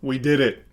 We did it.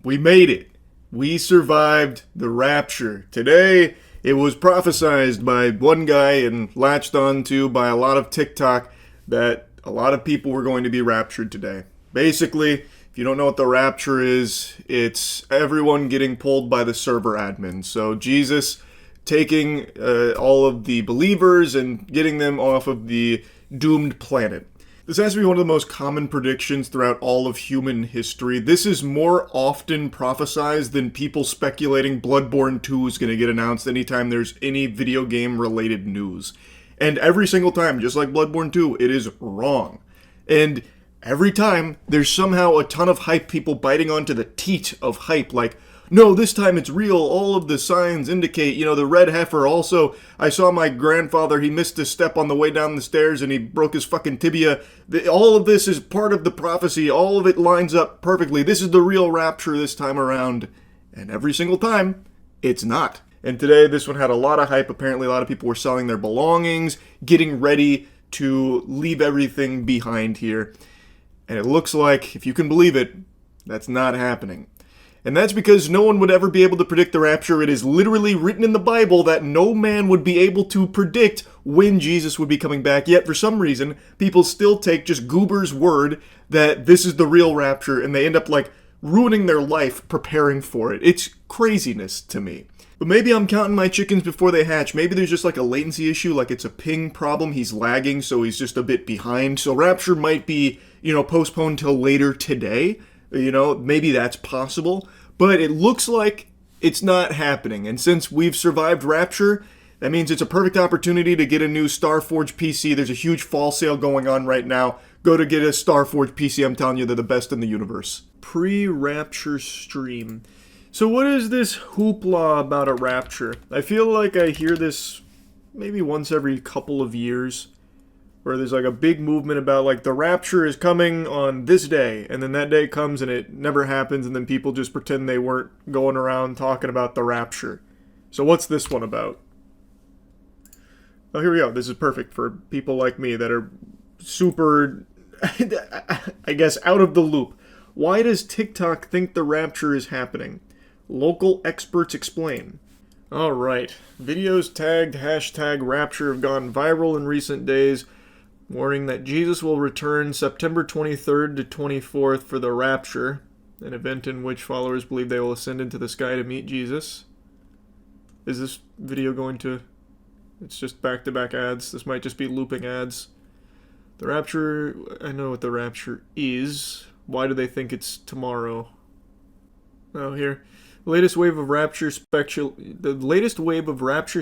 We made it. We survived the rapture. Today, it was prophesized by one guy and latched onto by a lot of TikTok that a lot of people were going to be raptured today. Basically, if you don't know what the rapture is, it's everyone getting pulled by the server admin. So Jesus taking all of the believers and getting them off of the doomed planet. This has to be one of the most common predictions throughout all of human history. This is more often prophesized than people speculating Bloodborne 2 is going to get announced anytime there's any video game related news. And every single time, just like Bloodborne 2, it is wrong. And every time, there's somehow a ton of hype people biting onto the teat of hype, like, no, this time it's real. All of the signs indicate, the red heifer. Also, I saw my grandfather. He missed a step on the way down the stairs and he broke his fucking tibia. All of this is part of the prophecy. All of it lines up perfectly. This is the real rapture this time around. And every single time, it's not. And today, this one had a lot of hype. Apparently, a lot of people were selling their belongings, getting ready to leave everything behind here. And it looks like, if you can believe it, that's not happening. And that's because no one would ever be able to predict the rapture. It is literally written in the Bible that no man would be able to predict when Jesus would be coming back. Yet, for some reason, people still take just Goober's word that this is the real rapture, and they end up, ruining their life preparing for it. It's craziness to me. But maybe I'm counting my chickens before they hatch. Maybe there's just, a latency issue, it's a ping problem. He's lagging, so he's just a bit behind. So rapture might be, postponed till later today. Maybe that's possible, but it looks like it's not happening. And since we've survived Rapture, that means it's a perfect opportunity to get a new Starforge PC. There's a huge fall sale going on right now. Go to get a Starforge PC. I'm telling you, they're the best in the universe. Pre-Rapture stream. So what is this hoopla about a rapture? I feel like I hear this maybe once every couple of years, where there's a big movement about the rapture is coming on this day, and then that day comes and it never happens, and then people just pretend they weren't going around talking about the rapture. So what's this one about? Oh, here we go. This is perfect for people like me that are super, I guess, out of the loop. Why does TikTok think the rapture is happening? Local experts explain. Alright, videos tagged #rapture have gone viral in recent days, warning that Jesus will return September 23rd to 24th for the rapture, an event in which followers believe they will ascend into the sky to meet Jesus. Is this video going to... It's just back-to-back ads. This might just be looping ads. The rapture... I know what the rapture is. Why do they think it's tomorrow? Oh, here. The latest wave of rapture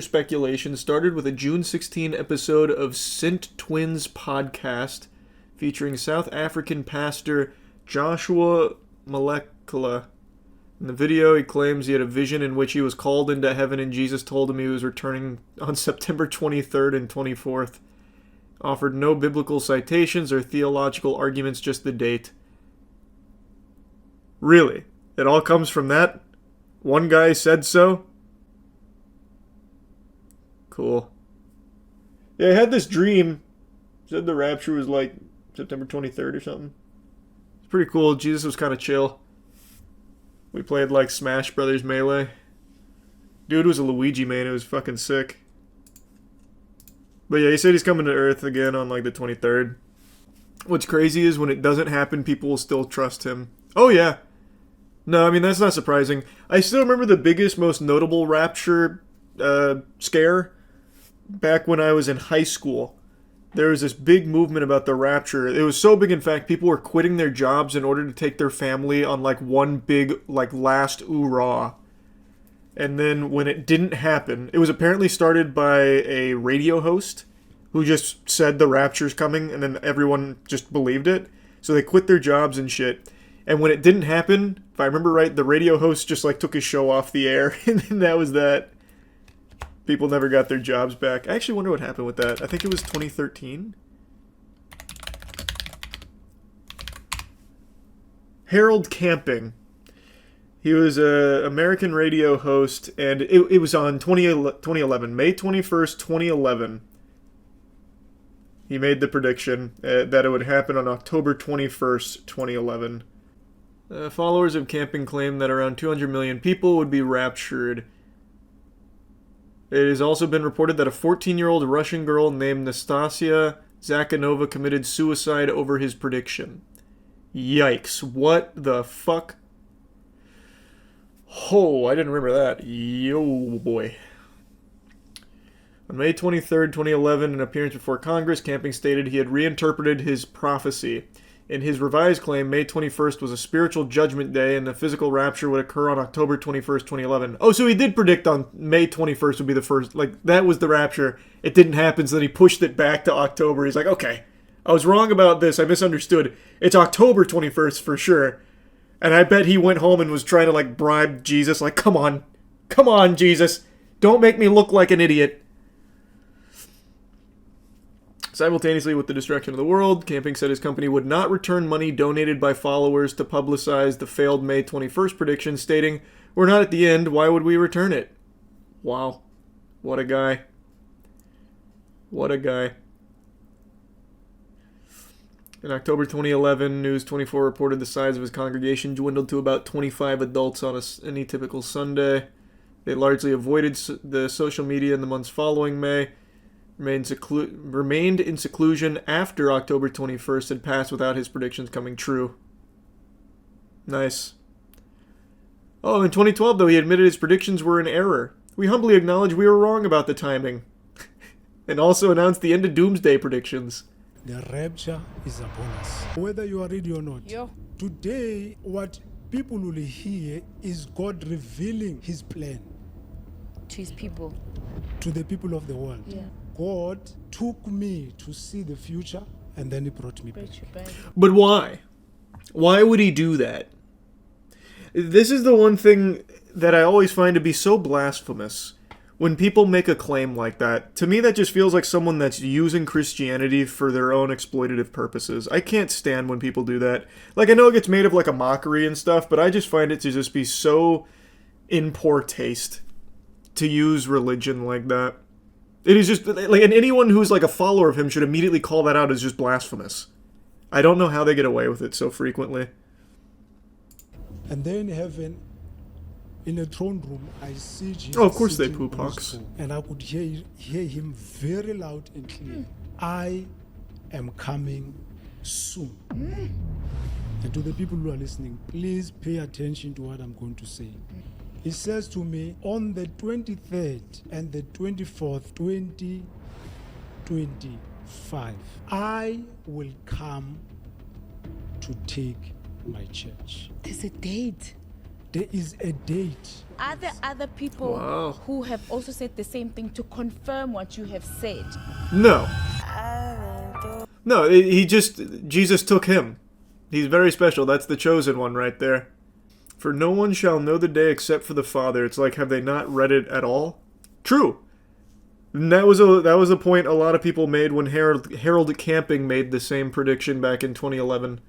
speculation started with a June 16 episode of Sint Twins podcast featuring South African pastor Joshua Malekela. In the video, he claims he had a vision in which he was called into heaven and Jesus told him he was returning on September 23rd and 24th. Offered no biblical citations or theological arguments, just the date. Really? It all comes from that? One guy said so? Cool. Yeah, I had this dream. Said the rapture was September 23rd or something. It's pretty cool. Jesus was kind of chill. We played Smash Brothers Melee. Dude was a Luigi main. It was fucking sick. But yeah, he said he's coming to Earth again on the 23rd. What's crazy is when it doesn't happen, people will still trust him. Oh yeah. No, I mean, that's not surprising. I still remember the biggest, most notable rapture scare back when I was in high school. There was this big movement about the rapture. It was so big, in fact, people were quitting their jobs in order to take their family on one big, last oorah. And then when it didn't happen, it was apparently started by a radio host who just said the rapture's coming, and then everyone just believed it. So they quit their jobs and shit. And when it didn't happen, if I remember right, the radio host just took his show off the air, and then that was that. People never got their jobs back. I actually wonder what happened with that. I think it was 2013. Harold Camping. He was an American radio host, and it was on 2011, May 21st, 2011. He made the prediction that it would happen on October 21st, 2011. Followers of camping claim that around 200 million people would be raptured. It has also been reported that a 14-year-old Russian girl named Nastasia Zakhanova committed suicide over his prediction. Yikes. What the fuck? Oh, I didn't remember that. Yo, boy. On May 23rd, 2011, in an appearance before Congress, Camping stated he had reinterpreted his prophecy. In his revised claim, May 21st was a spiritual judgment day and the physical rapture would occur on October 21st, 2011. Oh, so he did predict on May 21st would be the first. Like, that was the rapture. It didn't happen, so then he pushed it back to October. He's like, okay, I was wrong about this. I misunderstood. It's October 21st for sure. And I bet he went home and was trying to, like, bribe Jesus. Like, come on. Come on, Jesus. Don't make me look like an idiot. Simultaneously with the destruction of the world, Camping said his company would not return money donated by followers to publicize the failed May 21st prediction, stating, "We're not at the end, why would we return it?" Wow. What a guy. What a guy. In October 2011, News 24 reported the size of his congregation dwindled to about 25 adults on any typical Sunday. They largely avoided the social media in the months following May. Remained in seclusion after October 21st had passed without his predictions coming true. Nice. Oh, in 2012, though, he admitted his predictions were in error. We humbly acknowledge we were wrong about the timing. And also announced the end of doomsday predictions. The rapture is upon us. Whether you are ready or not. Yo. Today, what people will hear is God revealing his plan To his people. to the people of the world. Yeah. God took me to see the future and then he brought me back. But why? Why would he do that? This is the one thing that I always find to be so blasphemous. When people make a claim like that, to me that just feels like someone that's using Christianity for their own exploitative purposes. I can't stand when people do that. Like, I know it gets made of like a mockery and stuff, but I just find it to just be so in poor taste to use religion like that. It is just, like, and anyone who's like a follower of him should immediately call that out as just blasphemous. I don't know how they get away with it so frequently. And then in heaven, in a throne room, I see Jesus. Oh, of course they sitting poop on his hawks. throne, and I could hear him very loud and clear. I am coming soon. And to the people who are listening, please pay attention to what I'm going to say. He says to me, on the 23rd and the 24th, 2025, I will come to take my church. There's a date. There is a date. Are there other people Wow. who have also said the same thing to confirm what you have said? No. No, Jesus took him. He's very special. That's the chosen one right there. For no one shall know the day except for the Father. It's like, have they not read it at all? True. And that was a point a lot of people made when Harold Camping made the same prediction back in 2011.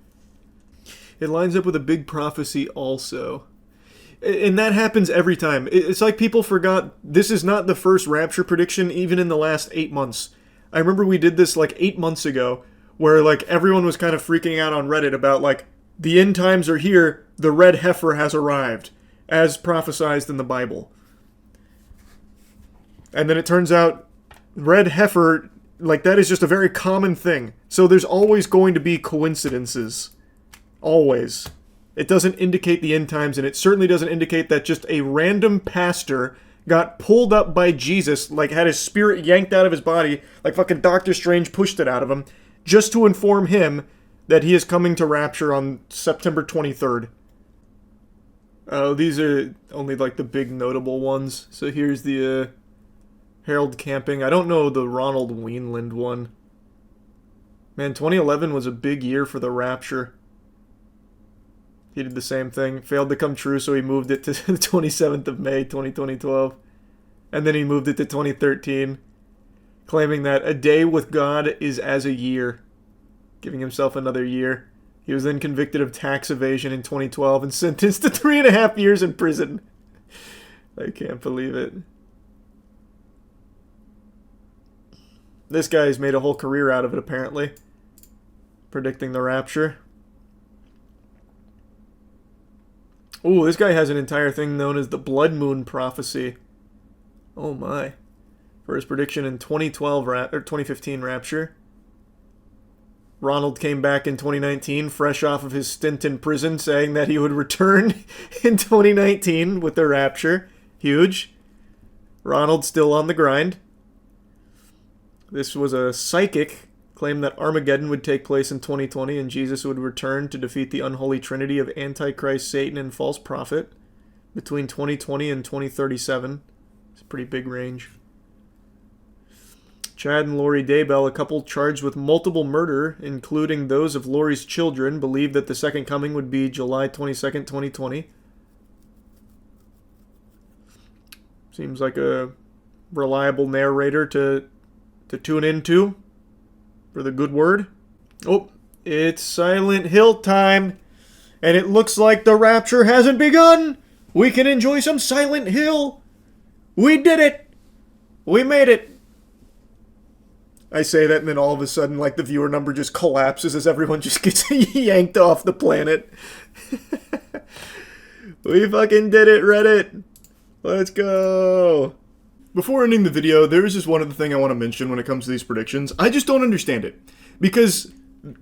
It lines up with a big prophecy also. And that happens every time. It's like people forgot this is not the first rapture prediction even in the last 8 months. I remember we did this like 8 months ago where like everyone was kind of freaking out on Reddit about like the end times are here, the red heifer has arrived, as prophesized in the Bible. And then it turns out red heifer, like that is just a very common thing. So there's always going to be coincidences. Always. It doesn't indicate the end times, and it certainly doesn't indicate that just a random pastor got pulled up by Jesus, like had his spirit yanked out of his body, like fucking Doctor Strange pushed it out of him, just to inform him that he is coming to rapture on September 23rd. These are only like the big notable ones. So here's the Harold Camping. I don't know the Ronald Weinland one. Man, 2011 was a big year for the rapture. He did the same thing. Failed to come true, so he moved it to the 27th of May, 2012. And then he moved it to 2013, claiming that a day with God is as a year, giving himself another year. He was then convicted of tax evasion in 2012 and sentenced to 3.5 years in prison. I can't believe it. This guy's made a whole career out of it, apparently. Predicting the rapture. Oh, this guy has an entire thing known as the Blood Moon Prophecy. Oh my. For his prediction in 2015 Rapture. Ronald came back in 2019, fresh off of his stint in prison, saying that he would return in 2019 with the Rapture. Huge. Ronald still on the grind. This was a psychic, claimed that Armageddon would take place in 2020 and Jesus would return to defeat the unholy trinity of Antichrist, Satan, and false prophet between 2020 and 2037. It's a pretty big range. Chad and Lori Daybell, a couple charged with multiple murder, including those of Lori's children, believed that the second coming would be July 22nd, 2020. Seems like a reliable narrator to tune into for the good word. Oh, it's Silent Hill time, and it looks like the rapture hasn't begun. We can enjoy some Silent Hill. We did it. We made it. I say that, and then all of a sudden, like, the viewer number just collapses as everyone just gets yanked off the planet. We fucking did it, Reddit. Let's go. Before ending the video, there's just one other thing I want to mention when it comes to these predictions. I just don't understand it. Because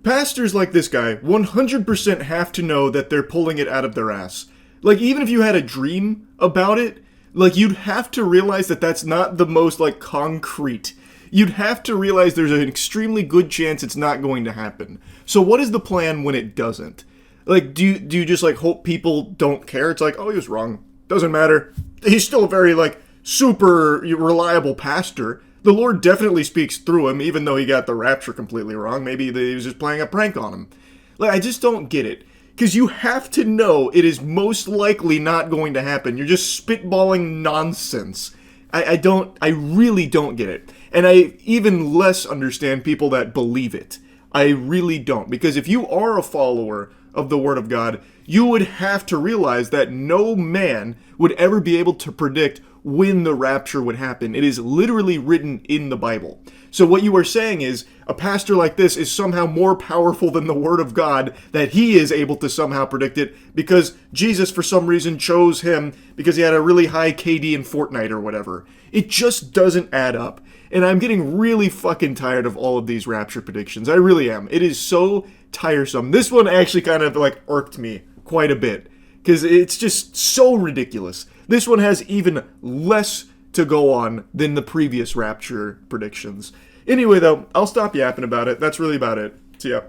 pastors like this guy 100% have to know that they're pulling it out of their ass. Like, even if you had a dream about it, like, you'd have to realize that that's not the most, like, concrete. You'd have to realize there's an extremely good chance it's not going to happen. So what is the plan when it doesn't? Like, do you just, like, hope people don't care? It's like, oh, he was wrong. Doesn't matter. He's still a very, like, super reliable pastor. The Lord definitely speaks through him, even though he got the rapture completely wrong. Maybe he was just playing a prank on him. Like, I just don't get it. Because you have to know it is most likely not going to happen. You're just spitballing nonsense. I really don't get it. And I even less understand people that believe it. I really don't. Because if you are a follower of the Word of God, you would have to realize that no man would ever be able to predict when the rapture would happen. It is literally written in the Bible. So what you are saying is a pastor like this is somehow more powerful than the Word of God, that he is able to somehow predict it because Jesus for some reason chose him because he had a really high KD in Fortnite or whatever. It just doesn't add up. And I'm getting really fucking tired of all of these rapture predictions. I really am. It is so tiresome. This one actually kind of like irked me quite a bit because it's just so ridiculous. This one has even less to go on than the previous rapture predictions. Anyway, though, I'll stop yapping about it. That's really about it. See ya.